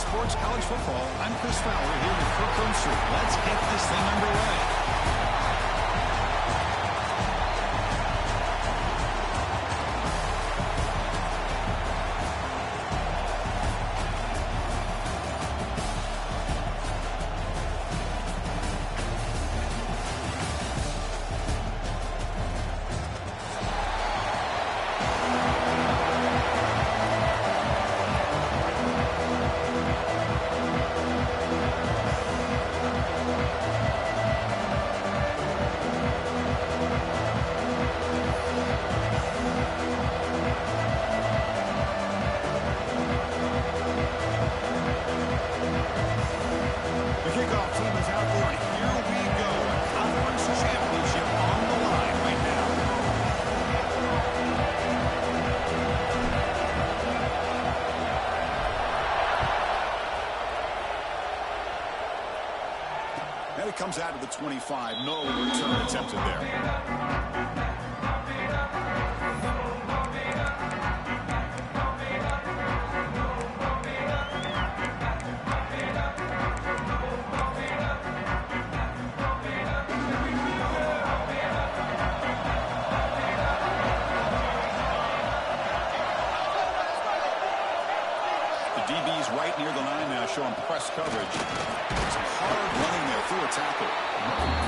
Sports College Football. I'm Chris Fowler here with Kirk Herbstreit. Let's get this thing underway. And it comes out of the 25. No return attempted there. DB's right near the line now, showing press coverage. It's hard running there through a tackle.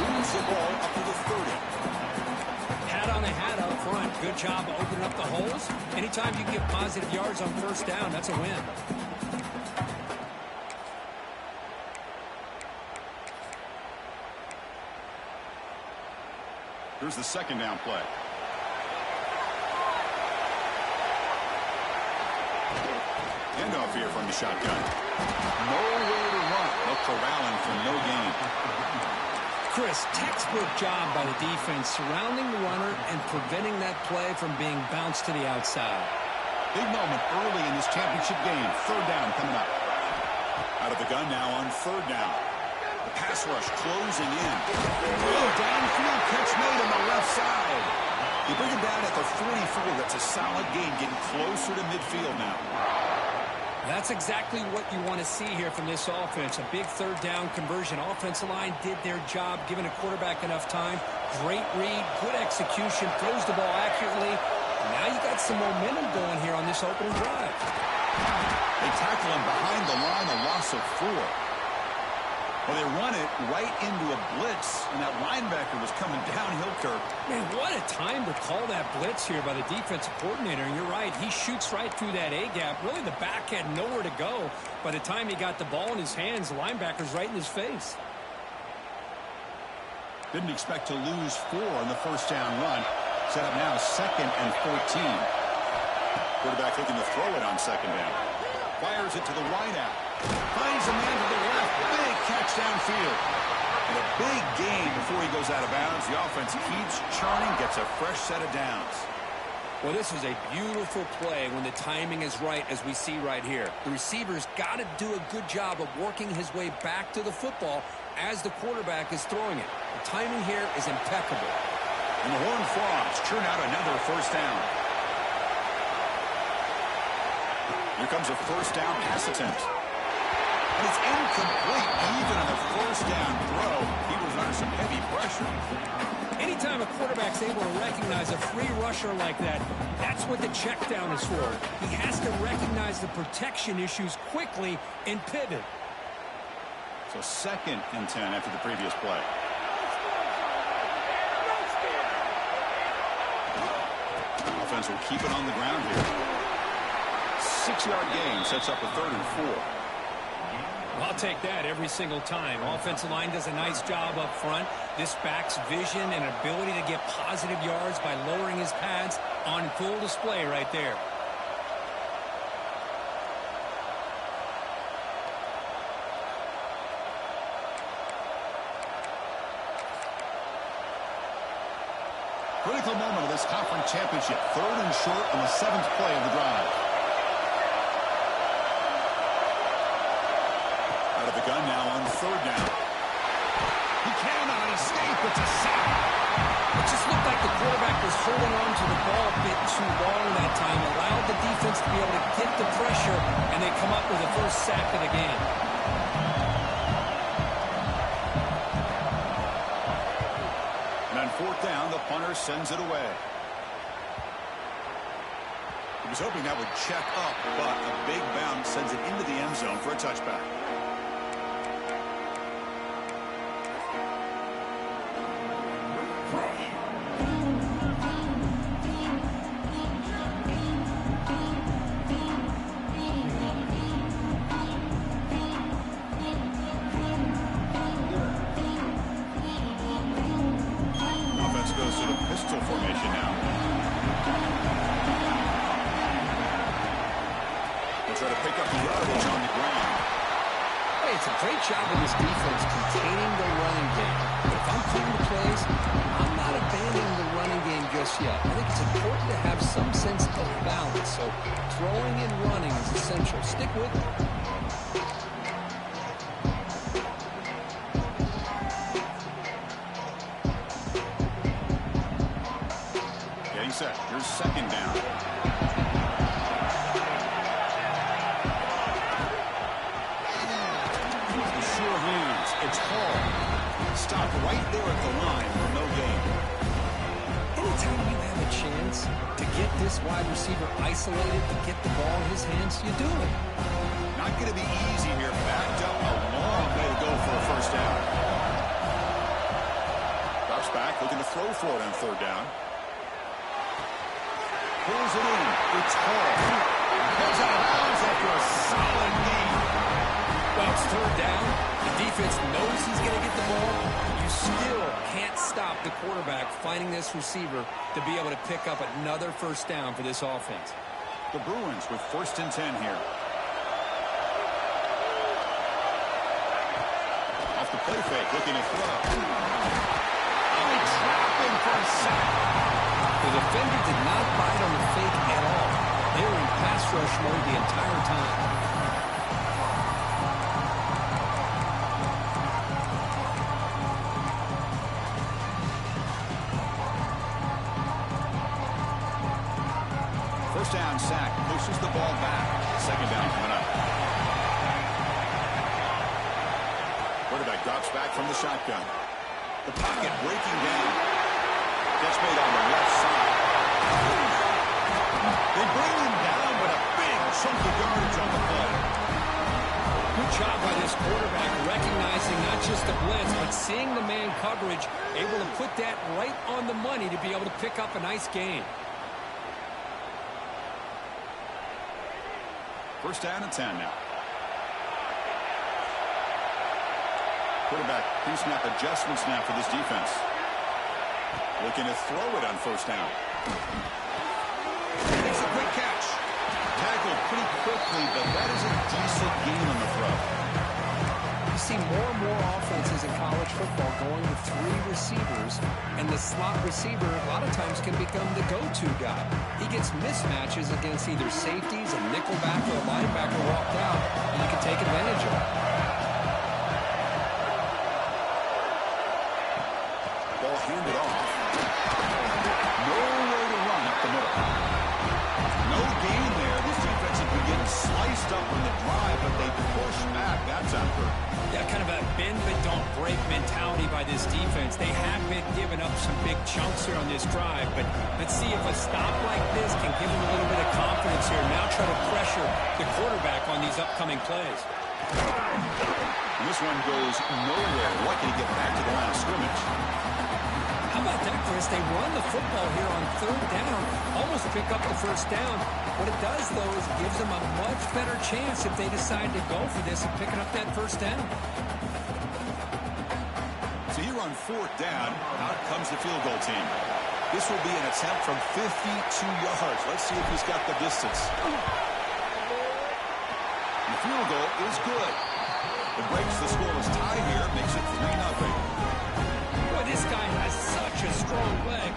Moves the ball up to the 30. Hat on a hat up front. Good job opening up the holes. Anytime you get positive yards on first down, that's a win. Here's the second down play. Handoff here from the shotgun. Nowhere to run. No corralling for no gain. Chris, textbook job by the defense surrounding the runner and preventing that play from being bounced to the outside. Big moment early in this championship game. Third down coming up. Out of the gun now on third down. The pass rush closing in. Oh, downfield catch made on the left side. You bring him down at the 44. That's a solid gain, getting closer to midfield now. That's exactly what you want to see here from this offense. A big third down conversion. Offensive line did their job, giving a quarterback enough time. Great read, good execution, throws the ball accurately. Now you got some momentum going here on this opening drive. They tackle him behind the line, a loss of 4. Well, they run it right into a blitz, and that linebacker was coming downhill, Kirk. Man, what a time to call that blitz here by the defensive coordinator. And you're right, he shoots right through that A-gap. Really, the back had nowhere to go. By the time he got the ball in his hands, the linebacker's right in his face. Didn't expect to lose 4 on the first down run. Set up now 2nd and 14. Quarterback looking to throw it on second down. Fires it to the wideout. Finds a man to the left. Big catch downfield. And a big gain before he goes out of bounds. The offense keeps churning, gets a fresh set of downs. Well, this is a beautiful play when the timing is right, as we see right here. The receiver's got to do a good job of working his way back to the football as the quarterback is throwing it. The timing here is impeccable. And the Horned Frogs churn out another first down. Here comes a first down pass attempt. And it's incomplete. Even on the first down throw, he was under some heavy pressure. Anytime a quarterback's able to recognize a free rusher like that, that's what the check down is for. He has to recognize the protection issues quickly and pivot. So 2nd and 10 after the previous play. Offense will keep it on the ground here. 6-yard gain sets up a 3rd and 4. I'll take that every single time. Offensive line does a nice job up front. This back's vision and ability to get positive yards by lowering his pads on full display right there. Critical moment of this conference championship. 3rd and short on the 7th play of the drive. Out of the gun now on 3rd down. He cannot escape. It's a sack. It just looked like the quarterback was holding on to the ball a bit too long that time. Allowed the defense to be able to get the pressure, and they come up with the first sack of the game. And on fourth down, the punter sends it away. He was hoping that would check up, but a big bounce sends it into the end zone for a touchback. Offense goes to the pistol formation now. Try to pick up the yardage on the ground. Hey, it's a great job of this defense containing the running game. But if I'm calling the plays, I'm not abandoning the running game just yet. I think it's important to have some sense of balance. So throwing and running is essential. Stick with it. Getting set. Here's second down. It's Hall. Stop right there at the line for no gain. Anytime you have a chance to get this wide receiver isolated, to get the ball in his hands, you do it. Not going to be easy here. Backed up a long way to go for a first down. Drops back, looking to throw for it on third down. Pulls it in. It's Hall. Goes out of bounds after a solid gain. Well, it's third down. The defense knows he's going to get the ball. You still can't stop the quarterback finding this receiver to be able to pick up another first down for this offense. The Bruins with 1st and 10 here. Off the play fake, looking to throw. Oh, he trapped him for a sack. The defender did not bite on the fake at all. They were in pass rush mode the entire time. First down sack, pushes the ball back. Second down coming up. Quarterback drops back from the shotgun. The pocket breaking down. Gets made on the left side. They bring him down, but a big chunk of yardage on the play. Good job by this quarterback recognizing not just the blitz, but seeing the man coverage, able to put that right on the money to be able to pick up a nice gain. First down and 10 now. Quarterback pre-snap adjustments now for this defense. Looking to throw it on first down. Makes a quick catch. Tackled pretty quickly, but that is a decent gain on the throw. You see more and more offenses in college football going with 3 receivers, and the slot receiver a lot of times can become the go-to guy. He gets mismatches against either safeties, a nickelback, or a linebacker walked out, and you can take advantage of it. Ball handed off. Nowhere to run up the middle. No gain there. This defense has been getting sliced up on the drive, but they push back. That's on third. Yeah, kind of a bend but don't break mentality by this defense. They have been giving up some big chunks here on this drive, but let's see if a stop like this can give them a little bit of confidence here. Now try to pressure the quarterback on these upcoming plays. And this one goes nowhere. Lucky to get back to the line of scrimmage. How about that, Chris? They run the football here on third down, almost pick up the first down. What it does, though, is it gives them a much better chance if they decide to go for this and picking up that first down. So here on fourth down, out comes the field goal team. This will be an attempt from 52 yards. Let's see if he's got the distance. The field goal is good. It breaks the scoreless tie here, makes it 3-0. This guy has such a strong leg.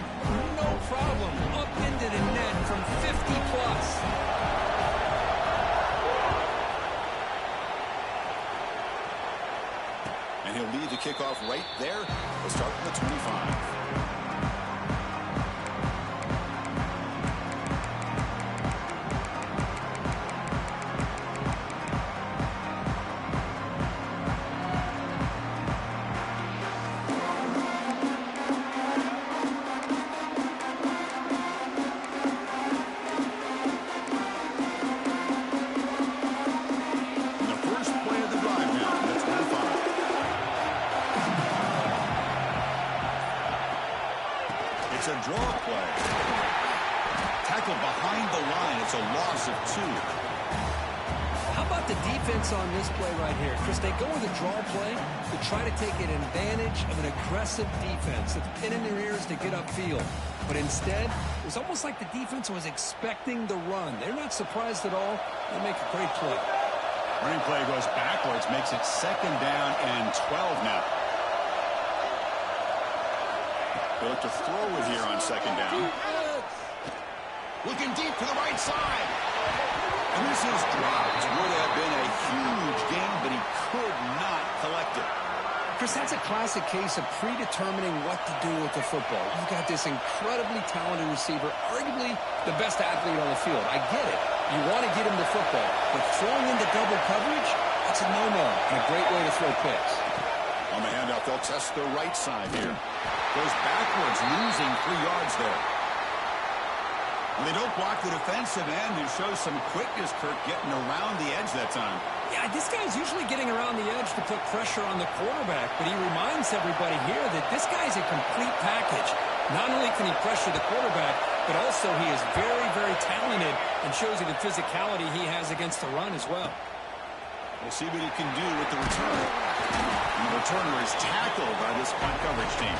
No problem. Up into the net from 50 plus. And he'll lead the kickoff right there. We'll start from the 25. defense on this play right here. Chris, they go with a draw play to try to take an advantage of an aggressive defense that's been in their ears to get upfield. But instead, it was almost like the defense was expecting the run. They're not surprised at all. They make a great play. Running play goes backwards, makes it 2nd down and 12 now. They look to throw it here on 2nd down. Looking deep to the right side. And this is dropped. Would have been a huge gain, but he could not collect it. Chris, that's a classic case of predetermining what to do with the football. You've got this incredibly talented receiver, arguably the best athlete on the field. I get it. You want to get him the football, but throwing into double coverage, that's a no-no and a great way to throw picks. On the handoff, they'll test the right side here. Goes backwards, losing 3 yards there. And they don't block the defensive end, who shows some quickness, Kirk, getting around the edge that time. Yeah, this guy's usually getting around the edge to put pressure on the quarterback, but he reminds everybody here that this guy's a complete package. Not only can he pressure the quarterback, but also he is very, very talented and shows you the physicality he has against the run as well. We'll see what he can do with the return. And the returner is tackled by this punt coverage team.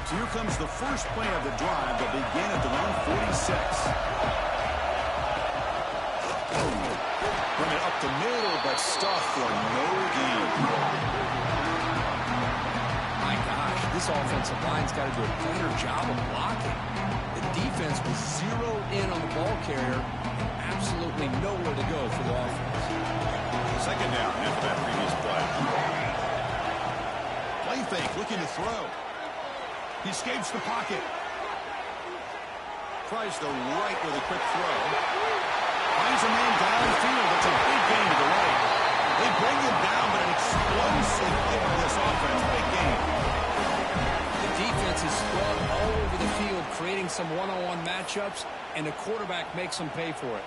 So here comes the first play of the drive. They'll begin at the 146. Bring it up the middle, but stuffed for no gain. My gosh, this offensive line's got to do a better job of blocking. The defense was zeroed in on the ball carrier and absolutely nowhere to go for the offense. 2nd down after that previous play. Play fake, looking to throw. He escapes the pocket. Tries the right with a quick throw. Finds a man downfield. It's a big gain to the right. They bring him down, but an explosive play by this offense. Big gain. The defense is spread all over the field, creating some one-on-one matchups, and the quarterback makes them pay for it.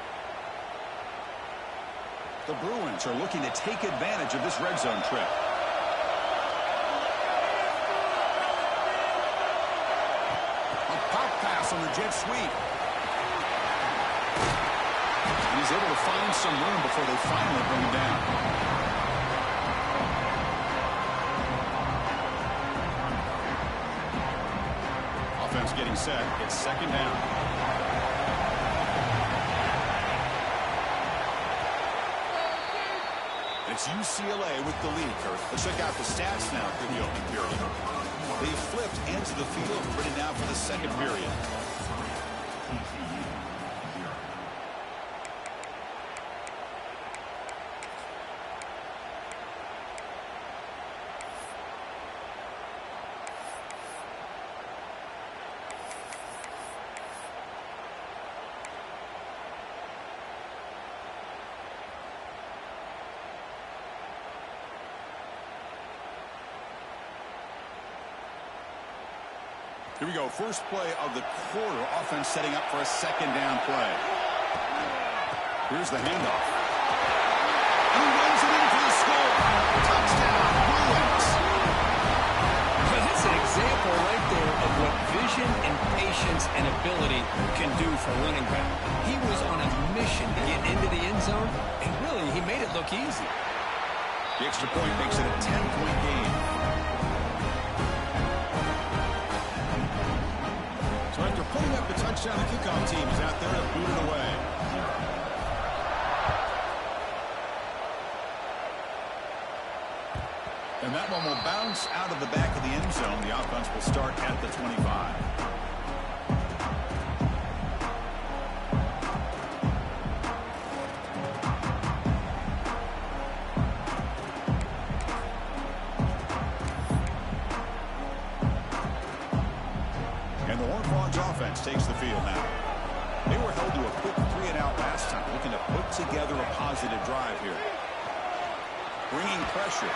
The Bruins are looking to take advantage of this red zone trip. A pop pass on the jet sweep. He's able to find some room before they finally bring him down. Offense getting set. It's 2nd down. It's UCLA with the lead, Kirk. Let's check out the stats now for the opening period. They flipped into the field, ready now for the 2nd period. Here we go. First play of the quarter. Offense setting up for a 2nd down play. Here's the handoff. And he runs it in for the score. Touchdown, Bruins. Well, that's an example right there of what vision and patience and ability can do for a running back. He was on a mission to get into the end zone, and really, he made it look easy. The extra point makes it a 10-point game. So after putting up the touchdown, the kickoff team is out there to boot it away. And that one will bounce out of the back of the end zone. The offense will start at the 25. And the Horned Frogs offense takes the field now. They were held to a quick 3-and-out last time, looking to put together a positive drive here. Bringing pressure.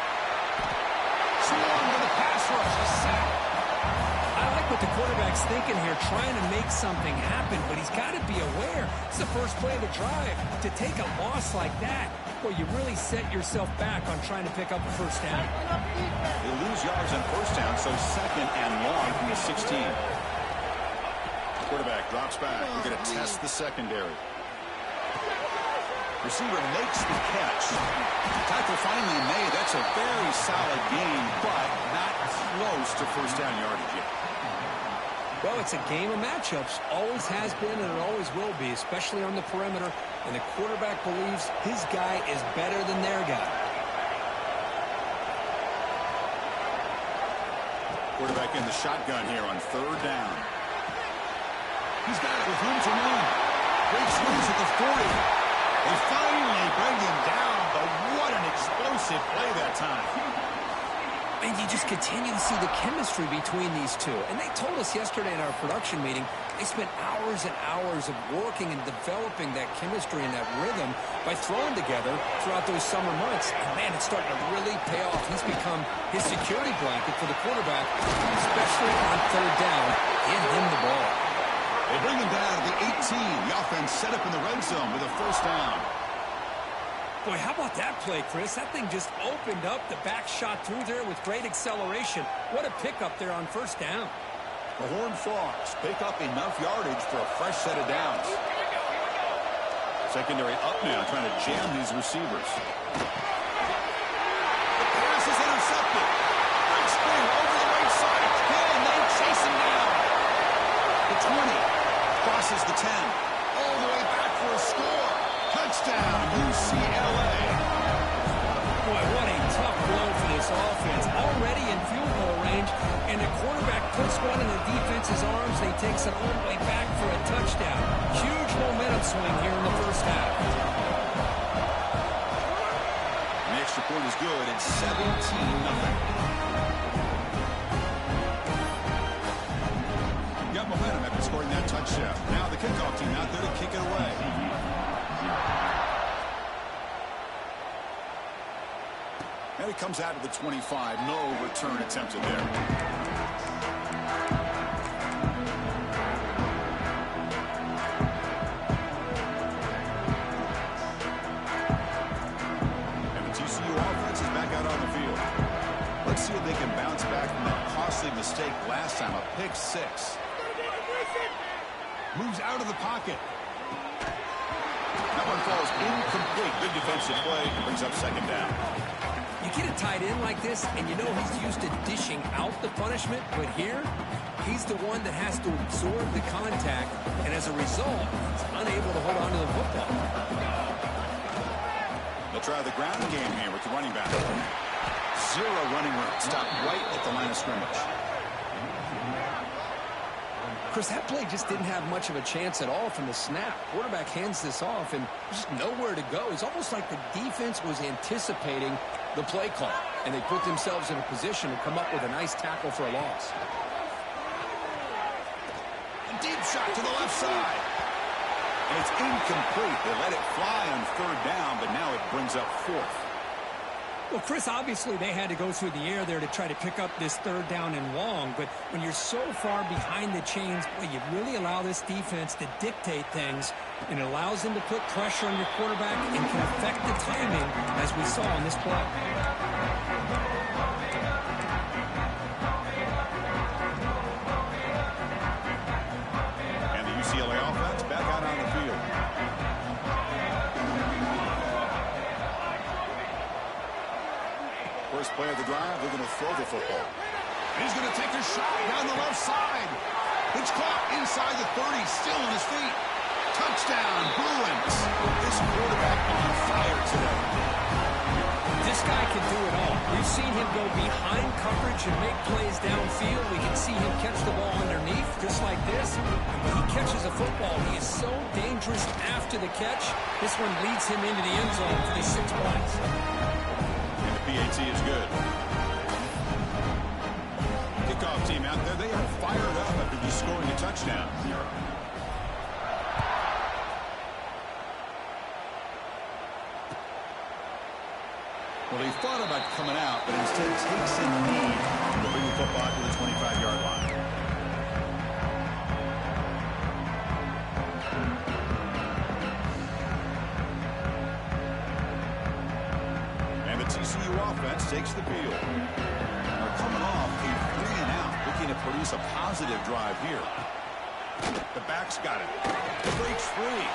Swarm to the pass rush, a sack. I like what the quarterback's thinking here, trying to make something happen, but he's got to be aware there. It's the first play of the drive. To take a loss like that, well, you really set yourself back on trying to pick up a first down. They lose yards on first down, so second and long from the 16. Quarterback drops back. We're going to test the secondary. Receiver makes the catch. Tackle finally made. That's a very solid gain, but not close to first down yardage yet. Well, it's a game of matchups. Always has been and it always will be, especially on the perimeter. And the quarterback believes his guy is better than their guy. Quarterback in the shotgun here on third down. He's got it with room to run. Great swings at the 40. They finally bring him down, but what an explosive play that time. And you just continue to see the chemistry between these two. And they told us yesterday in our production meeting, they spent hours and hours of working and developing that chemistry and that rhythm by throwing together throughout those summer months. And, man, it's starting to really pay off. He's become his security blanket for the quarterback, especially on third down. Give him the ball. They bring him down to the 18. The offense set up in the red zone with a first down. Boy, how about that play, Chris? That thing just opened up. The back shot through there with great acceleration. What a pickup there on first down. The Horned Frogs pick up enough yardage for a fresh set of downs. Secondary up now, trying to jam these receivers. The pass is intercepted. Big spin over the right side. Hill, and they chase him down. The 20 crosses the 10. All the way back for a score. Touchdown, UCLA. Boy, what a tough blow for this offense. Already in field goal range, and the quarterback puts one in the defense's arms, and he takes it all the way back for a touchdown. Huge momentum swing here in the first half. The extra point is good. It's 17-0. Got momentum after scoring that touchdown. Now the kickoff team out there to kick it away. And he comes out to the 25. No return attempted there. And the TCU offense is back out on the field. Let's see if they can bounce back from that costly mistake last time, a pick six. Moves out of the pocket. That one falls incomplete. Good defensive play. Brings up second down. You get a tight end like this, and you know he's used to dishing out the punishment, but here, he's the one that has to absorb the contact, and as a result, he's unable to hold on to the football. They'll try the ground game here with the running back. Zero running room. Stop right at the line of scrimmage. Chris, that play just didn't have much of a chance at all from the snap. Quarterback hands this off, and just nowhere to go. It's almost like the defense was anticipating the play call, and they put themselves in a position to come up with a nice tackle for a loss. A deep shot to the left side. And it's incomplete. They let it fly on third down, but now it brings up fourth. Well, Chris, obviously they had to go through the air there to try to pick up this third down and long, but when you're so far behind the chains, well, you really allow this defense to dictate things, and it allows them to put pressure on your quarterback and can affect the timing, as we saw in this play. And the UCLA offense back out on the field. First play of the drive, they're going to throw the football. He's going to take a shot down the left side. It's caught inside the 30, still on his feet. Touchdown, Bruins. This quarterback on fire today. This guy can do it all. We've seen him go behind coverage and make plays downfield. We can see him catch the ball underneath, just like this. And when he catches a football, he is so dangerous after the catch. This one leads him into the end zone for the 6 points. PAT is good. Kickoff team out there, they are fired up after just scoring a touchdown. Well, he thought about coming out, but instead takes a knee to bring the football to the 25-yard line. new offense takes the field. They're coming off a 3-and-out, looking to produce a positive drive here. The back's got it. It breaks free.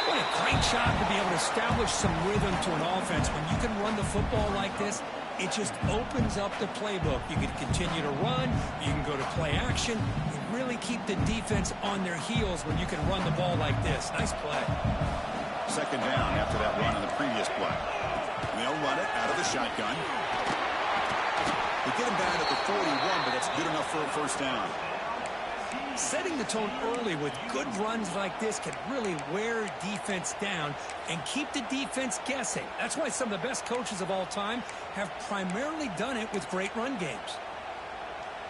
What a great job to be able to establish some rhythm to an offense. When you can run the football like this, it just opens up the playbook. You can continue to run. You can go to play action. You really keep the defense on their heels when you can run the ball like this. Nice play. Second down after that run on the previous play. They'll run it out of the shotgun. They get him down at the 41, but that's good enough for a first down. Setting the tone early with good runs like this can really wear defense down and keep the defense guessing. That's why some of the best coaches of all time have primarily done it with great run games.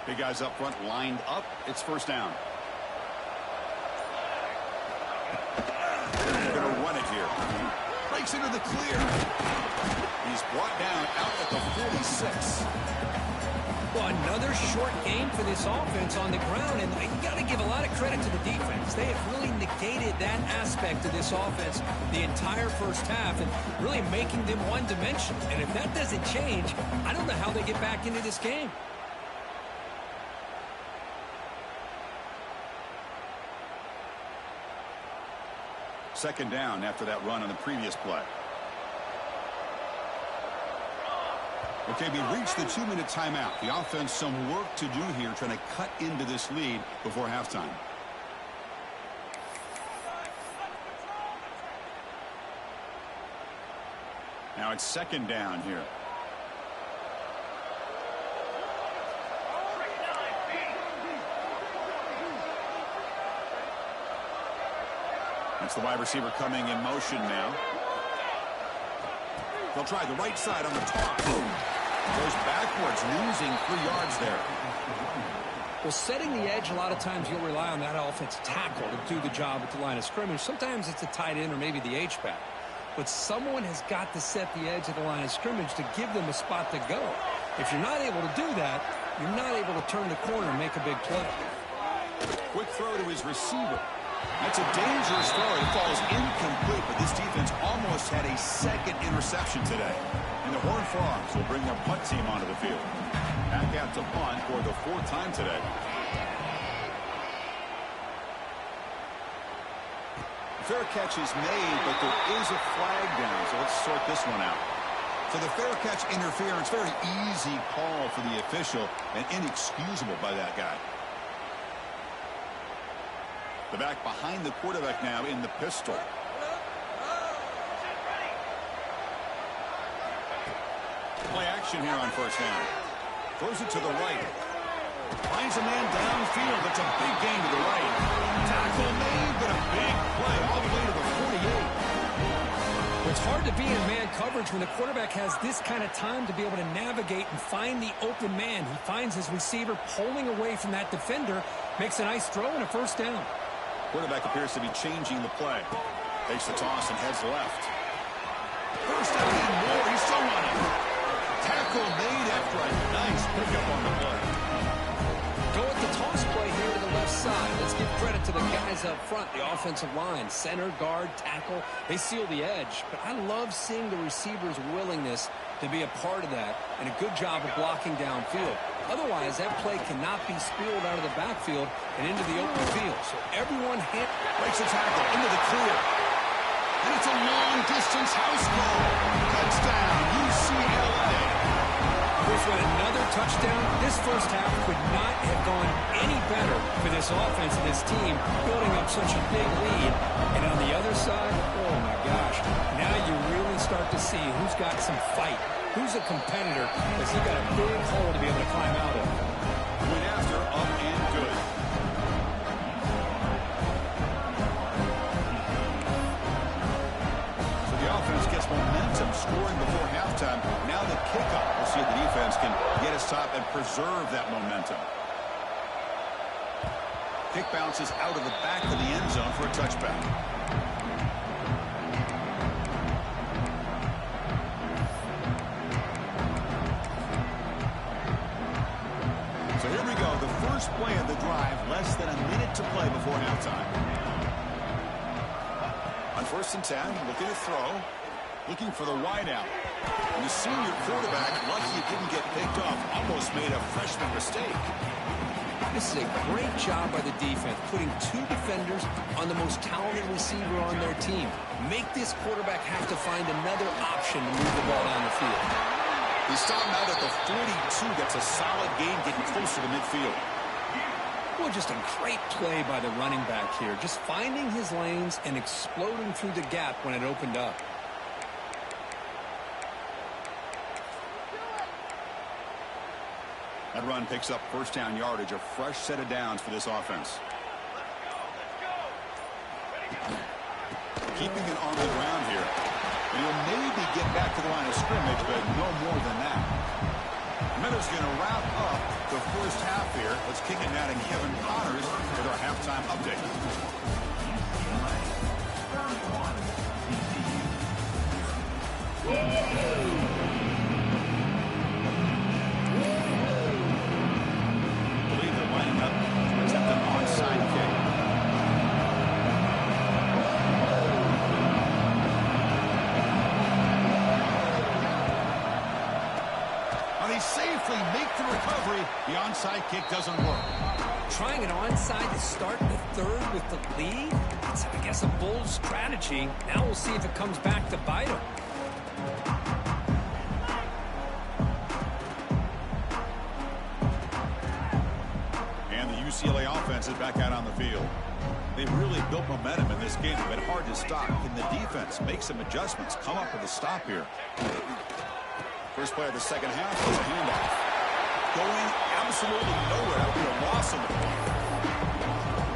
Big guys up front lined up. It's first down. They're going to run it here. Breaks into the clear. He's brought down out at the 46. Well, another short game for this offense on the ground, and you got to give a lot of credit to the defense. They have really negated that aspect of this offense the entire first half and really making them one-dimensional. And if that doesn't change, I don't know how they get back into this game. Second down after that run on the previous play. Okay, we reached the 2-minute timeout. The offense some work to do here, trying to cut into this lead before halftime. Now it's second down here. That's the wide receiver coming in motion now. They'll try the right side on the toss. Goes backwards, losing 3 yards there. Well, setting the edge, a lot of times you'll rely on that offensive tackle to do the job at the line of scrimmage. Sometimes it's a tight end or maybe the H-back. But someone has got to set the edge of the line of scrimmage to give them a spot to go. If you're not able to do that, you're not able to turn the corner and make a big play. Quick throw to his receiver. That's a dangerous throw. It falls incomplete, but this defense almost had a second interception today. And the Horned Frogs will bring their punt team onto the field. Back out to punt for the 4th time today. Fair catch is made, but there is a flag down, so let's sort this one out. So the fair catch interference, very easy call for the official and inexcusable by that guy. The back behind the quarterback now in the pistol. Play action here on first down. Throws it to the right. Finds a man downfield. That's a big gain to the right. Tackle made, but a big play all the way to the 48. It's hard to be in man coverage when the quarterback has this kind of time to be able to navigate and find the open man. He finds his receiver pulling away from that defender, makes a nice throw and a first down. Quarterback appears to be changing the play. Takes the toss and heads left. First down and more. He's still running. Tackle made after a nice pickup on the play. Go with the toss play here to the left side. Let's give credit to the guys up front, the offensive line. Center, guard, tackle. They seal the edge. But I love seeing the receiver's willingness to be a part of that and a good job of blocking downfield. Otherwise, that play cannot be spilled out of the backfield and into the open field. So everyone breaks a tackle into the clear. And it's a long-distance house ball. Touchdown, UCLA. With another touchdown, this first half could not have gone any better for this offense and this team, building up such a big lead. And on the other side, oh my gosh, now you really start to see who's got some fight, who's a competitor, because he got a big hole to be able to climb out of. Went after, up and good. So the offense gets momentum, scoring before halftime. Now the kickoff. We'll see if the defense can get us top and preserve that momentum. Kick bounces out of the back of the end zone for a touchback. So here we go. The first play of the drive, less than a minute to play before halftime. On 1st and 10, looking to throw. Looking for the wide out. And the senior quarterback, lucky he didn't get picked off, almost made a freshman mistake. This is a great job by the defense, putting two defenders on the most talented receiver on their team. Make this quarterback have to find another option to move the ball down the field. He stopped him out at the 42. That's a solid gain, getting closer to midfield. Well, just a great play by the running back here. Just finding his lanes and exploding through the gap when it opened up. That run picks up first down yardage, a fresh set of downs for this offense. Keeping it on the ground here. And he'll maybe get back to the line of scrimmage, but no more than that. Miller's going to wrap up the first half here. Let's kick it now to Kevin Connors with our halftime update. The onside kick doesn't work. Trying an onside to start the third with the lead? That's, I guess, a bold strategy. Now we'll see if it comes back to bite him. And the UCLA offense is back out on the field. They've really built momentum in this game. It's been hard to stop. Can the defense make some adjustments, come up with a stop here? First play of the second half is a handoff. Going absolutely nowhere. That'll be a loss on the play.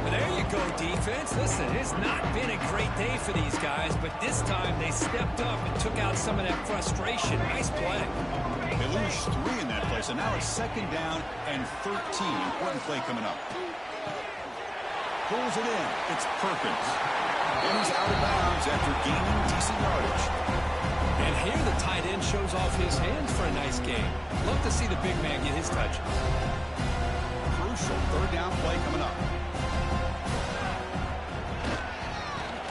Well, there you go, defense. Listen, it's not been a great day for these guys, but this time they stepped up and took out some of that frustration. Nice play. They lose 3 in that play, so now it's second down and 13. Important play coming up. Pulls it in. It's Perkins. And he's out of bounds after gaining decent yardage. And here the tight end shows off his hands for a nice game. Love to see the big man get his touch. Crucial third down play coming up.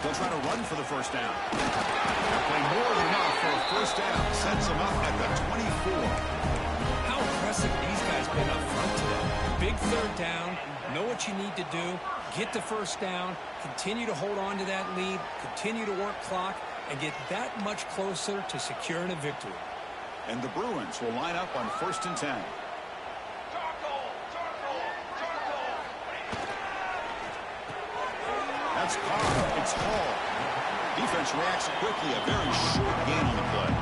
They'll try to run for the first down. They'll play more than enough for a first down. Sets them up at the 24. How impressive these guys been up front today. Big third down. Know what you need to do. Get the first down. Continue to hold on to that lead. Continue to work clock. And get that much closer to securing a victory. And the Bruins will line up on 1st and 10. That's Carr. It's Hall. Defense reacts quickly. A very short gain on the play.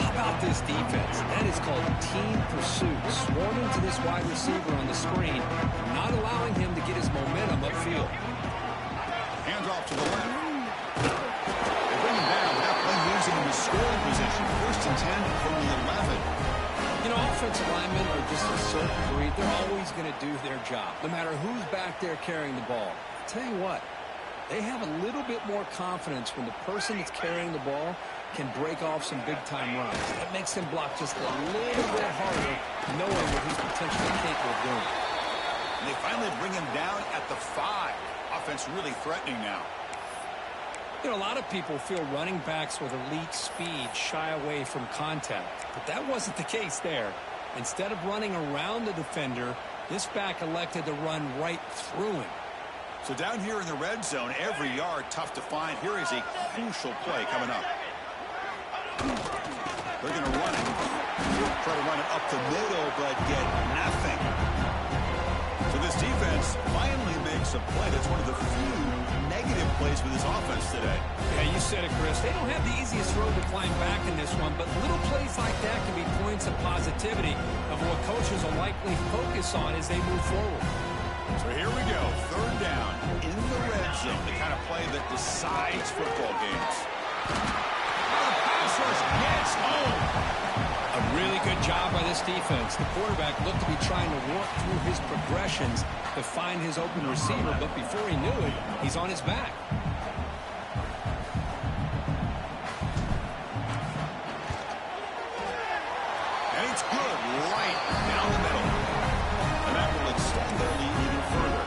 How about this defense? That is called team pursuit. Swarming to this wide receiver on the screen, not allowing him to get his momentum upfield. Hands off to the left. In the scoring position, 1st and 10 from the 11. You know, offensive linemen are just a certain breed. They're always going to do their job, no matter who's back there carrying the ball. I'll tell you what, they have a little bit more confidence when the person that's carrying the ball can break off some big-time runs. That makes him block just a little bit harder, knowing what he's potentially capable of doing. And they finally bring him down at the 5. Offense really threatening now. You know, a lot of people feel running backs with elite speed shy away from contact, but that wasn't the case there. Instead of running around the defender, this back elected to run right through him. So down here in the red zone, every yard tough to find. Here is a crucial play coming up. They're going to run it. Try to run it up the middle, but get nothing. So this defense finally makes a play. That's one of the few negative plays for this offense today. Yeah, you said it, Chris. They don't have the easiest road to climb back in this one, but little plays like that can be points of positivity of what coaches will likely focus on as they move forward. So here we go. Third down in the red zone. The kind of play that decides football games. The pass rush gets home. A really good job by this defense. The quarterback looked to be trying to work through his progressions to find his open receiver, but before he knew it, he's on his back. And it's good right down the middle. And that will extend their lead even further.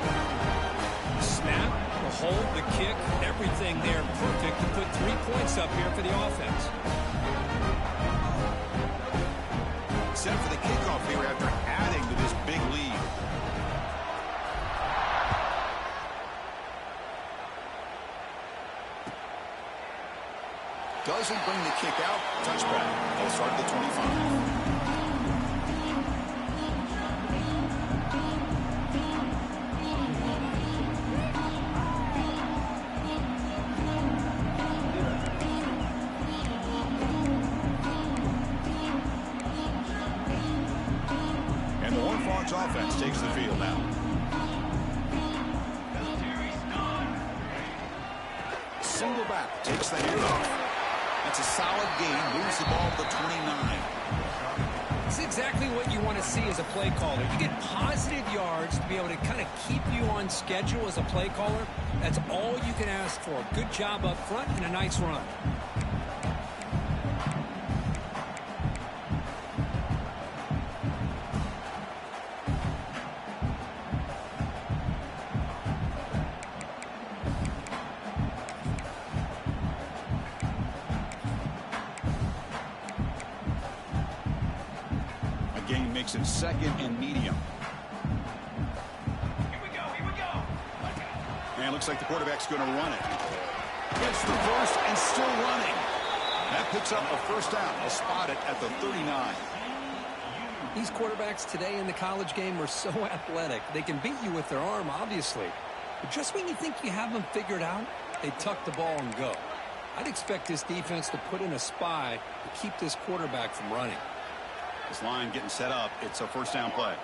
The snap, the hold, the kick, everything there perfect to put 3 points up here for the offense. Set for the kickoff here after adding to this big lead. Doesn't bring the kick out. Touchback. They'll start at the 25. Offense takes the field now. Single back takes the handoff. That's a solid gain. Moves the ball to the 29. It's exactly what you want to see as a play caller. You get positive yards to be able to kind of keep you on schedule as a play caller. That's all you can ask for. Good job up front and a nice run. Makes it second and medium. Here we go. And looks like the quarterback's going to run it. Gets the first and still running. That picks up a first down. They'll spot it at the 39. These quarterbacks today in the college game are so athletic. They can beat you with their arm, obviously. But just when you think you have them figured out, they tuck the ball and go. I'd expect this defense to put in a spy to keep this quarterback from running. This line getting set up. It's a first down play.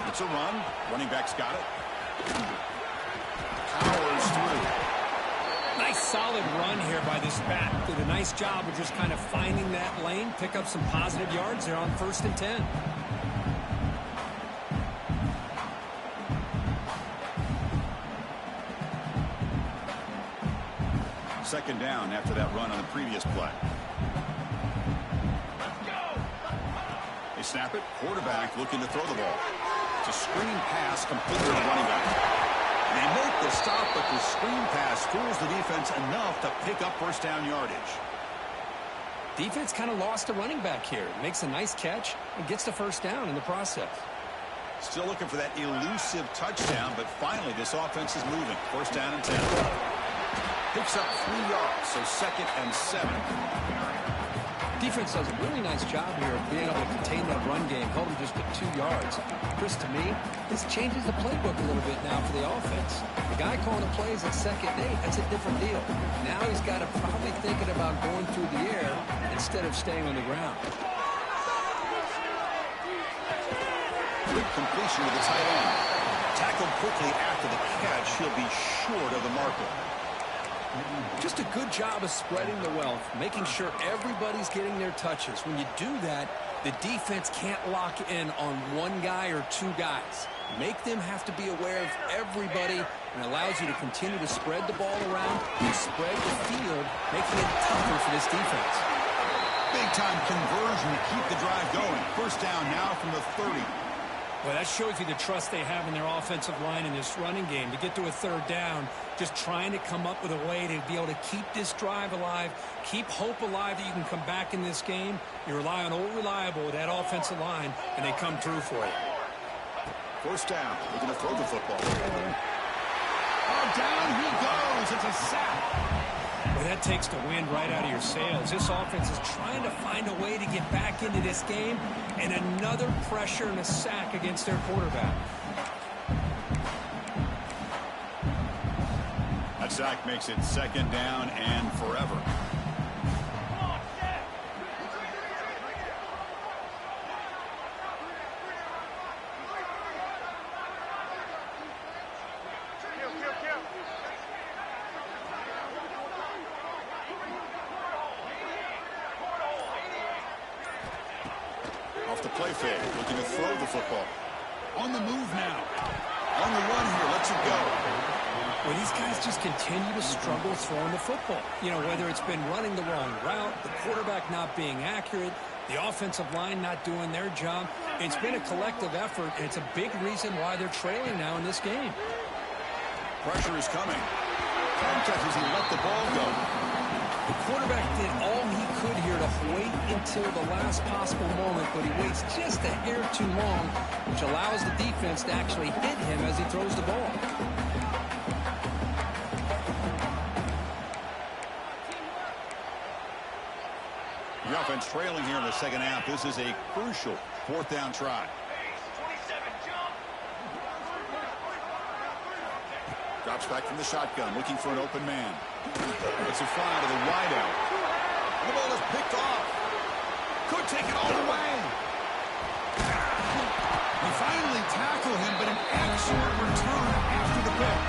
It's a run. Running back's got it. Powers through. Nice solid run here by this back. Did a nice job of just kind of finding that lane. Pick up some positive yards there on 1st and 10. Second down after that run on the previous play. They snap it. Quarterback looking to throw the ball. It's a screen pass completed to the running back. They make the stop, but the screen pass fools the defense enough to pick up first down yardage. Defense kind of lost a running back here. Makes a nice catch and gets the first down in the process. Still looking for that elusive touchdown, but finally this offense is moving. First down and 10. Picks up 3 yards, so second and 7. Defense does a really nice job here of being able to contain that run game, held him just at 2 yards. Chris, to me, this changes the playbook a little bit now for the offense. The guy calling the plays at 2nd and 8, that's a different deal. Now he's got to probably thinking about going through the air instead of staying on the ground. Good completion to the tight end. Tackled quickly after the catch. He'll be short of the marker. Just a good job of spreading the wealth, making sure everybody's getting their touches. When you do that, the defense can't lock in on one guy or 2 guys. Make them have to be aware of everybody and allows you to continue to spread the ball around and spread the field, making it tougher for this defense. Big-time conversion to keep the drive going. First down now from the 30. Well, that shows you the trust they have in their offensive line in this running game. To get to a 3rd down, just trying to come up with a way to be able to keep this drive alive, keep hope alive that you can come back in this game. You rely on old reliable with that offensive line, and they come through for you. First down. They're going to throw the football. Oh, down he goes. It's a sack. Well, that takes the wind right out of your sails. This offense is trying to find a way to get back into this game, and another pressure and a sack against their quarterback. That sack makes it 2nd down and forever. Off the play fake, looking to throw the football. On the move now. On the run here, lets it go. Well, these guys just continue to struggle throwing the football. You know, whether it's been running the wrong route, the quarterback not being accurate, the offensive line not doing their job. It's been a collective effort, and it's a big reason why they're trailing now in this game. Pressure is coming. contact as he let the ball go. The quarterback did all he could here to wait until the last possible moment, but he waits just a hair too long, which allows the defense to actually hit him as he throws the ball. The offense trailing here in the second half. This is a crucial fourth down try. Drops back from the shotgun, looking for an open man. It's a fly to the wideout. The ball is picked off. Could take it all the way. They finally tackle him, but an excellent return after the pick.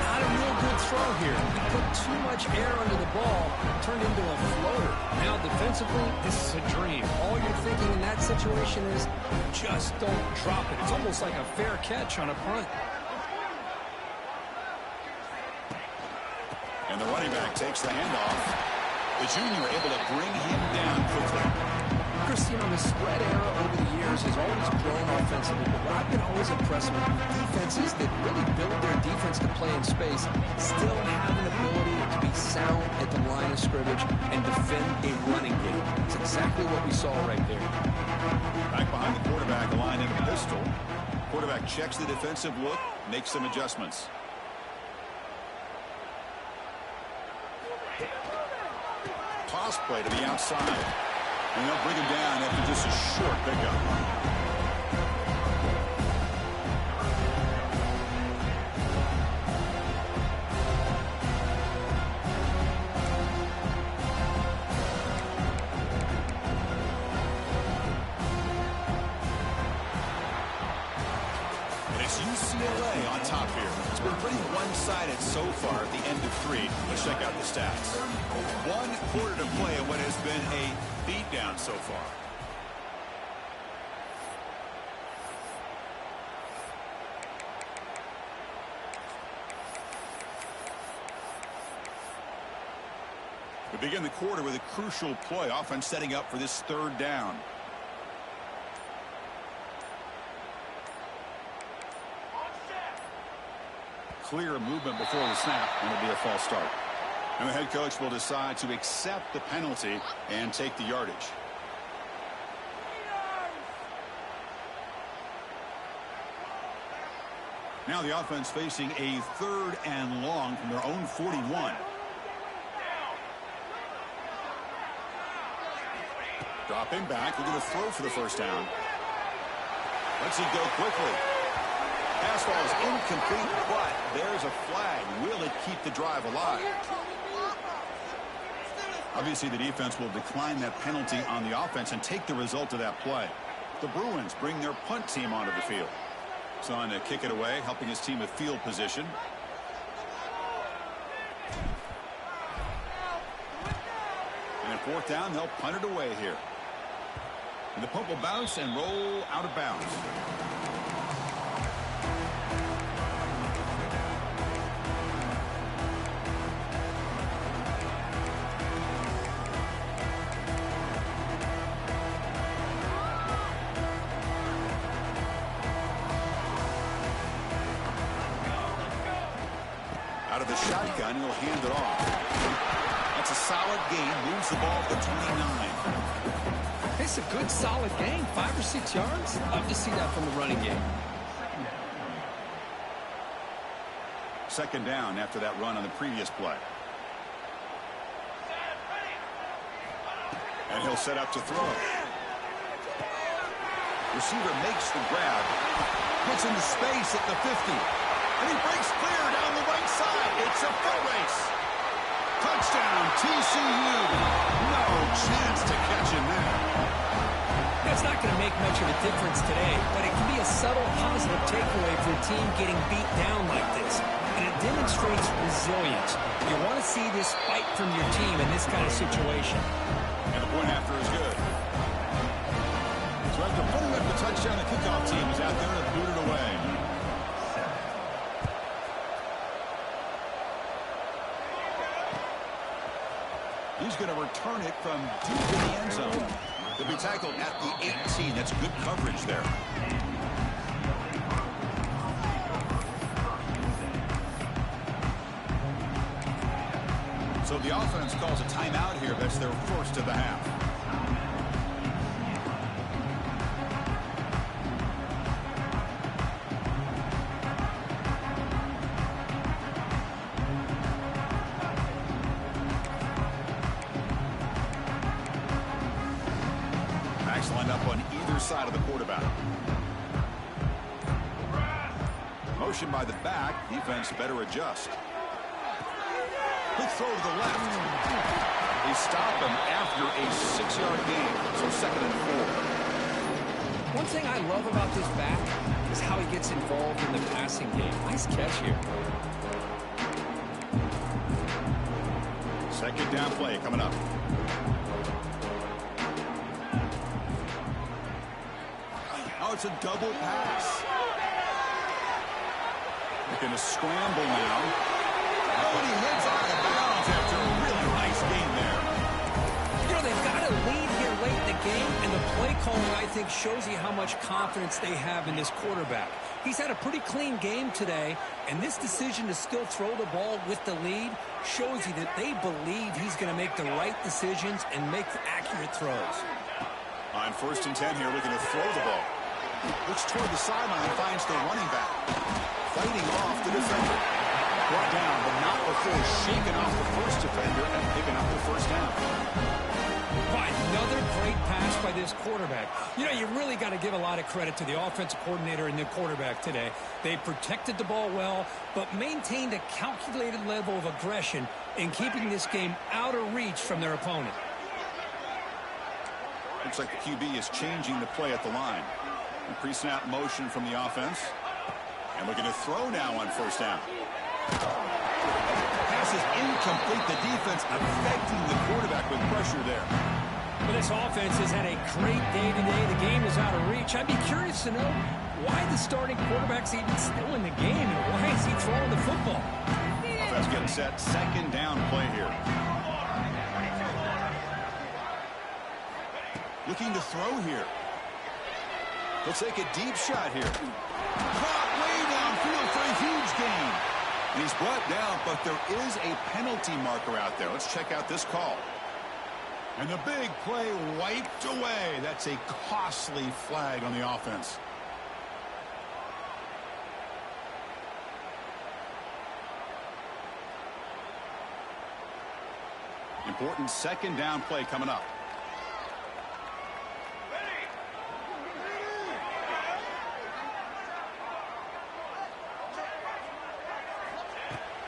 Not a real good throw here. He put too much air under the ball, turned into a floater. Now defensively, this is a dream. All you're thinking in that situation is just don't drop it. It's almost like a fair catch on a punt. And the running back takes the handoff. The junior able to bring him down quickly. Chris, the spread era over the years has always grown offensively, but what I've been always impressed with defenses that really build their defense to play in space still have an ability to be sound at the line of scrimmage and defend a running game. It's exactly what we saw right there. Back behind the quarterback, aligning the pistol. Quarterback checks the defensive look, makes some adjustments. Toss play to the outside. And they'll bring him down after just a short pickup. UCLA on top here. It's been pretty one-sided so far at the end of 3. Let's check out the stats. 1 quarter to play in what has been a beatdown so far. We begin the quarter with a crucial play, offense setting up for this 3rd down. Clear movement before the snap, and it'll be a false start. And the head coach will decide to accept the penalty and take the yardage. Now the offense facing a 3rd and long from their own 41. Dropping back, looking to throw for the first down. Let's see go quickly. Pass ball is incomplete, but there's a flag. Will it keep the drive alive? Obviously, the defense will decline that penalty on the offense and take the result of that play. The Bruins bring their punt team onto the field. So on to kick it away, helping his team with field position. And at 4th down, they'll punt it away here. And the punt will bounce and roll out of bounds. Out of the shotgun, he'll hand it off. That's a solid gain. Moves the ball to 29. It's a good, solid gain. 5 or 6 yards. Love to see that from the running game. 2nd down after that run on the previous play. And he'll set up to throw. Receiver makes the grab. Puts into space at the 50. And he breaks clear down the right side. It's a foot race. Touchdown, TCU. No chance to catch him there. That's not going to make much of a difference today, but it can be a subtle positive takeaway for a team getting beat down like this. And it demonstrates resilience. You want to see this fight from your team in this kind of situation. And the point after is good. So after putting up the touchdown, the kickoff team is out there to boot it away. He's going to return it from deep in the end zone. He'll be tackled at the 18. That's good coverage there. So the offense calls a timeout here. That's their first of the half. Backs lined up on either side of the quarterback. Motion by the back. Defense better adjust. Quick throw to the left. They stop him after a 6-yard gain. So 2nd and 4. One thing I love about this back is how he gets involved in the passing game. Nice catch here. 2nd down play coming up. Oh, it's a double pass. Looking to scramble now. Oh, and he heads out of bounds after a really nice game there. You know, they've got a lead here late in the game, and the play calling, I think, shows you how much confidence they have in this quarterback. He's had a pretty clean game today, and this decision to still throw the ball with the lead shows you that they believe he's going to make the right decisions and make accurate throws. On 1st and 10 here, looking to throw the ball. Looks toward the sideline and finds the running back. Fighting off the defender. Brought down, but not before shaking off the first defender and picking up the 1st down. Another great pass by this quarterback. You know, you really got to give a lot of credit to the offensive coordinator and the quarterback today. They protected the ball well, but maintained a calculated level of aggression in keeping this game out of reach from their opponent. Looks like the QB is changing the play at the line. Pre-snap motion from the offense. And looking to throw now on 1st down. Pass is incomplete. The defense affecting the quarterback with pressure there. Well, this offense has had a great day today. The game is out of reach. I'd be curious to know why the starting quarterback's even still in the game and why is he throwing the football? Offense getting set. 2nd down play here. Looking to throw here. He'll take a deep shot here. Caught way downfield for a huge gain. And he's brought down, but there is a penalty marker out there. Let's check out this call. And the big play wiped away. That's a costly flag on the offense. Important 2nd down play coming up.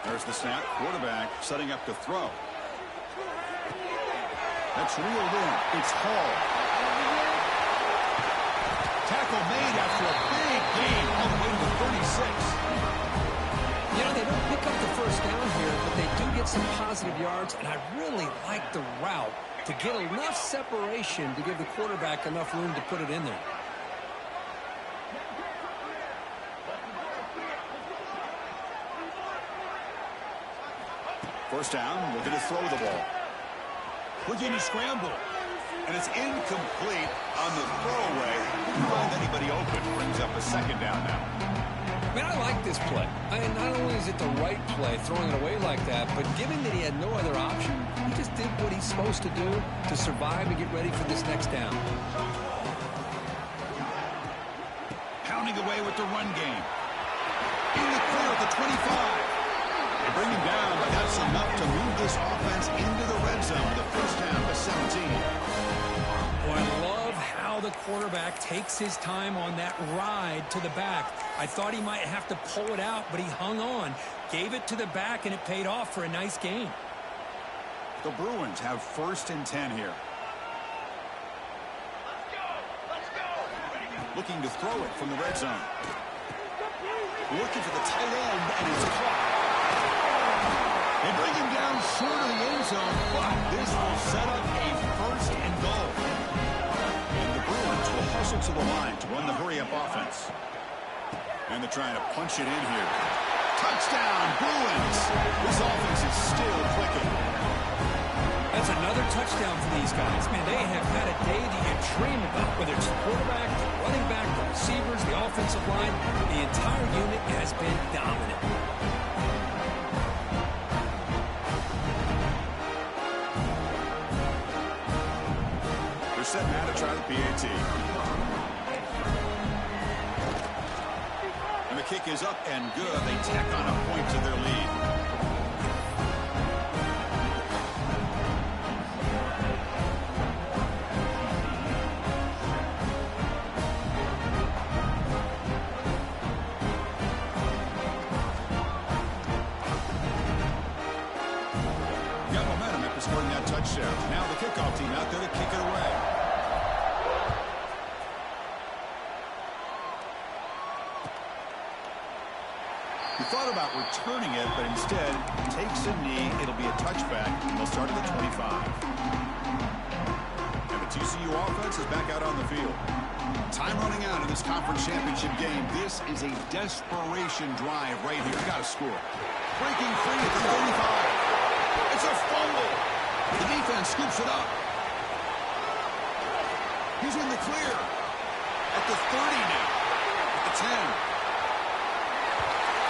There's the snap. Quarterback setting up to throw. That's reeled in. It's Hall. Tackle made after a big gain all the way to the 36. You know, they don't pick up the 1st down here, but they do get some positive yards, and I really like the route to get enough separation to give the quarterback enough room to put it in there. First down, looking to throw the ball. Looking to scramble. And it's incomplete on the throwaway. Couldn't find anybody open. Brings up a 2nd down now. Man, I like this play. Not only is it the right play, throwing it away like that, but given that he had no other option, he just did what he's supposed to do to survive and get ready for this next down. Pounding away with the run game. In the clear at the 25. They bring him down, but that's enough to move this offense into the red zone with a 1st down to 17. Boy, I love how the quarterback takes his time on that ride to the back. I thought he might have to pull it out, but he hung on, gave it to the back, and it paid off for a nice gain. The Bruins have 1st and 10 here. Looking to throw it from the red zone. Looking for the tight end, and it's caught. They bring him down short of the end zone, but this will set up a 1st and goal. And the Bruins will hustle to the line to run the hurry-up offense. And they're trying to punch it in here. Touchdown, Bruins! This offense is still clicking. That's another touchdown for these guys. Man, they have had a day that you dream about, whether it's the quarterback, the running back, the receivers, the offensive line. The entire unit has been dominant. set now to try the PAT. And the kick is up and good. They tack on a point to their lead. Got momentum after scoring that touchdown. Now the kickoff team out there to kick it away. He thought about returning it, but instead takes a knee. It'll be a touchback, and they'll start at the 25. And the TCU offense is back out on the field. Time running out in this conference championship game. This is a desperation drive right here. Got to score. Breaking free at the 35. It's a fumble. The defense scoops it up. He's in the clear. At the 30 now. At the 10.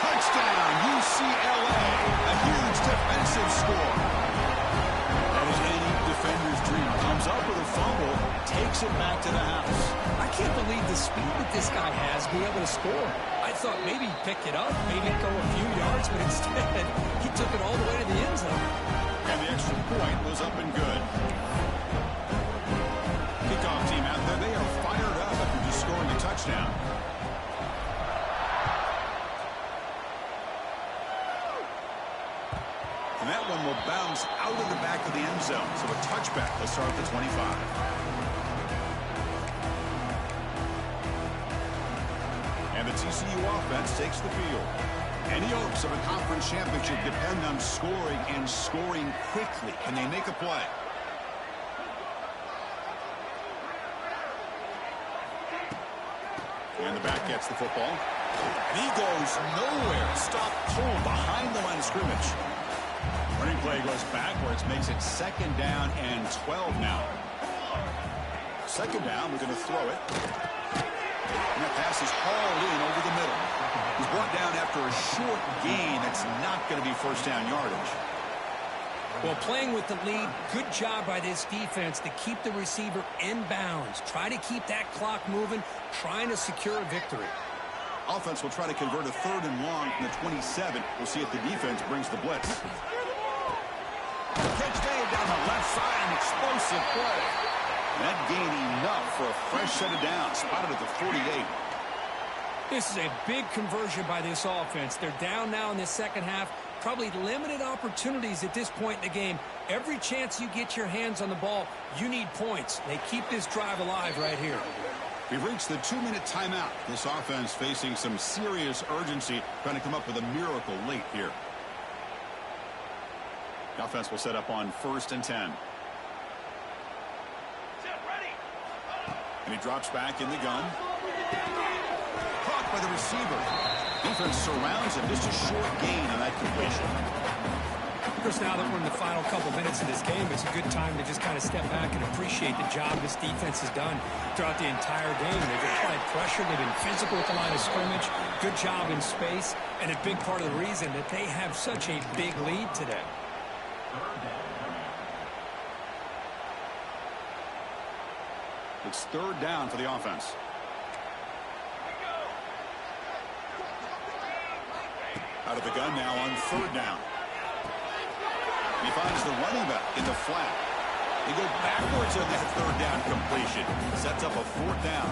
Touchdown, UCLA. A huge defensive score. That is any defender's dream. Comes up with a fumble, takes it back to the house. I can't believe the speed that this guy has being able to score. I thought maybe he'd pick it up, maybe go a few yards, but instead he took it all the way to the end zone. And the extra point was up and good. Kickoff team out there, they are fired up after just scoring a touchdown. And that one will bounce out of the back of the end zone. So a touchback. They'll start at the 25. And the TCU offense takes the field. Any hopes of a conference championship depend on scoring and scoring quickly. Can they make a play? And the back gets the football. And he goes nowhere. Stop cold behind the line of scrimmage. Running play goes backwards, makes it second down and 12 now. Second down, we're going to throw it. And that pass is hauled in over the middle. He's brought down after a short gain. That's not going to be first down yardage. Well, playing with the lead, good job by this defense to keep the receiver in bounds. Try to keep that clock moving, trying to secure a victory. Offense will try to convert a third and long from the 27. We'll see if the defense brings the blitz. Catch made down the left side, an explosive play. And that gained enough for a fresh set of downs, spotted at the 48. This is a big conversion by this offense. They're down now in the second half. Probably limited opportunities at this point in the game. Every chance you get your hands on the ball, you need points. They keep this drive alive right here. We've reached the 2-minute timeout. This offense facing some serious urgency, trying to come up with a miracle late here. The offense will set up on 1st and 10. And he drops back in the gun. Caught by the receiver. Defense surrounds him. Just a short gain on that completion. Of course, now that we're in the final couple minutes of this game, it's a good time to just kind of step back and appreciate the job this defense has done throughout the entire game. They've applied pressure. They've been physical at the line of scrimmage. Good job in space. And a big part of the reason that they have such a big lead today. It's third down for the offense. Out of the gun now on third down. He finds the running back in the flat. They go backwards on that third down completion. Sets up a fourth down.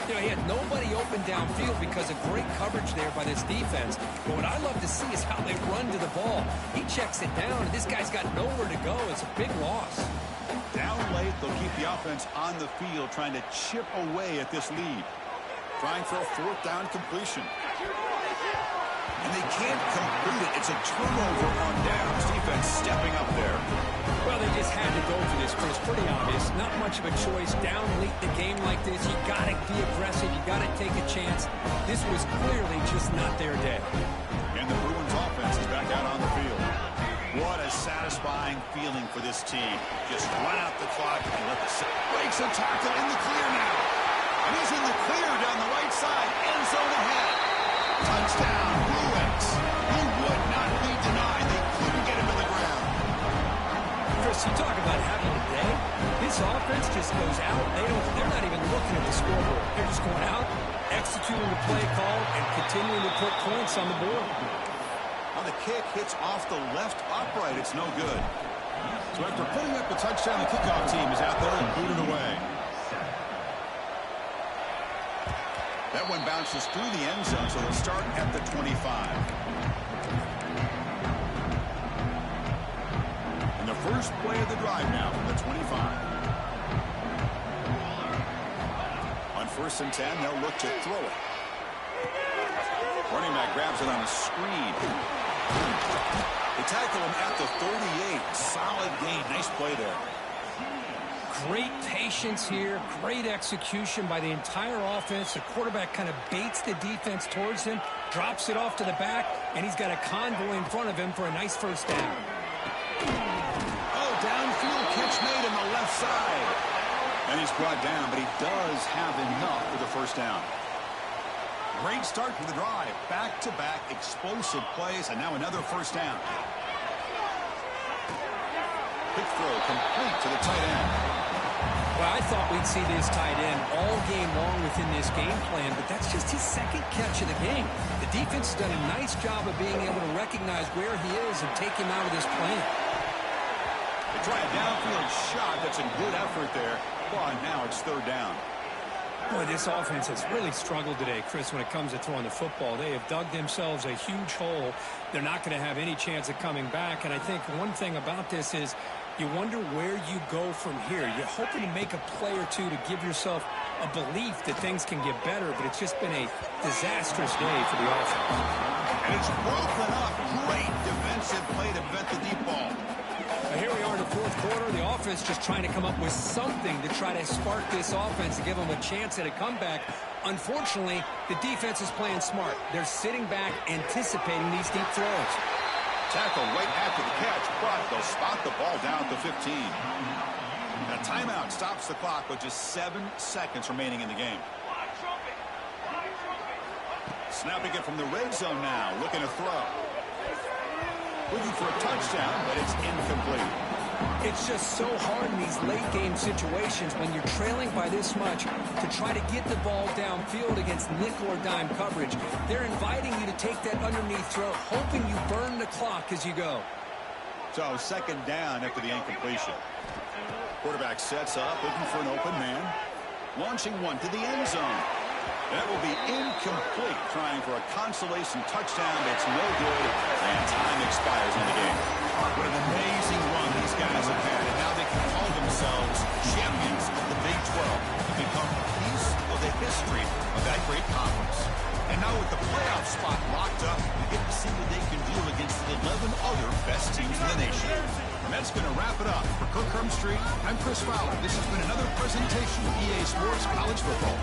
You know, he had nobody open downfield because of great coverage there by this defense. But what I love to see is how they run to the ball. He checks it down, and this guy's got nowhere to go. It's a big loss. Down late, they'll keep the offense on the field, trying to chip away at this lead. Trying for a fourth down completion. And they can't complete it. It's a turnover on downs. Defense stepping up there. Well, they just had to go for this, Chris. Pretty obvious. Not much of a choice. Down late in the game like this, you got to be aggressive. You got to take a chance. This was clearly just not their day. And the Bruins offense is back out on the field. What a satisfying feeling for this team. Just run out the clock and let the breaks a tackle in the clear now. And he's in the clear down the right side. End zone ahead. Touchdown, Bruins. He would not be denied. They couldn't get him to the ground. Chris, Chris, you talk about having a day. This offense just goes out. They're not even looking at the scoreboard. They're just going out, executing the play call, and continuing to put points on the board. Well, the kick hits off the left upright. It's no good. So after putting up the touchdown, the kickoff team is out there and booted away. That one bounces through the end zone, so they'll start at the 25. And the first play of the drive now from the 25. On 1st and 10, they'll look to throw it. Running back grabs it on a screen. They tackle him at the 38. Solid gain. Nice play there. Great patience here. Great execution by the entire offense. The quarterback kind of baits the defense towards him, drops it off to the back, and he's got a convoy in front of him for a nice first down. Oh, downfield catch made on the left side. And he's brought down, but he does have enough for the first down. Great start to the drive. Back-to-back explosive plays, and now another first down. Quick throw complete to the tight end. Well, I thought we'd see this tight end all game long within this game plan, but that's just his second catch of the game. The defense has done a nice job of being able to recognize where he is and take him out of this plan. They try a downfield shot. That's a good effort there. But now it's 3rd down. Boy, this offense has really struggled today, Chris, when it comes to throwing the football. They have dug themselves a huge hole. They're not going to have any chance of coming back. And I think one thing about this is you wonder where you go from here. You're hoping to make a play or two to give yourself a belief that things can get better, but it's just been a disastrous day for the offense. And it's broken up. Great defensive play to prevent the deep ball. Here we are in the 4th quarter. The offense just trying to come up with something to try to spark this offense and give them a chance at a comeback. Unfortunately, the defense is playing smart. They're sitting back, anticipating these deep throws. Tackle right after the catch, but they'll spot the ball down at the 15. And a timeout stops the clock with just 7 seconds remaining in the game. Snapping it from the red zone now, looking to throw. Looking for a touchdown, but it's incomplete. It's just so hard in these late-game situations when you're trailing by this much to try to get the ball downfield against nickel or dime coverage. They're inviting you to take that underneath throw, hoping you burn the clock as you go. So 2nd down after the incompletion. Quarterback sets up, looking for an open man. Launching one to the end zone. That will be incomplete, trying for a consolation touchdown, but it's no good, and time expires in the game. What an amazing run these guys have had, and now they can call themselves champions of the Big 12 and become a piece of the history of that great conference. And now with the playoff spot locked up, we get to see what they can do against the 11 other best teams in the nation. And that's going to wrap it up. For Kirk Hermstreet, I'm Chris Fowler. This has been another presentation of EA Sports College Football.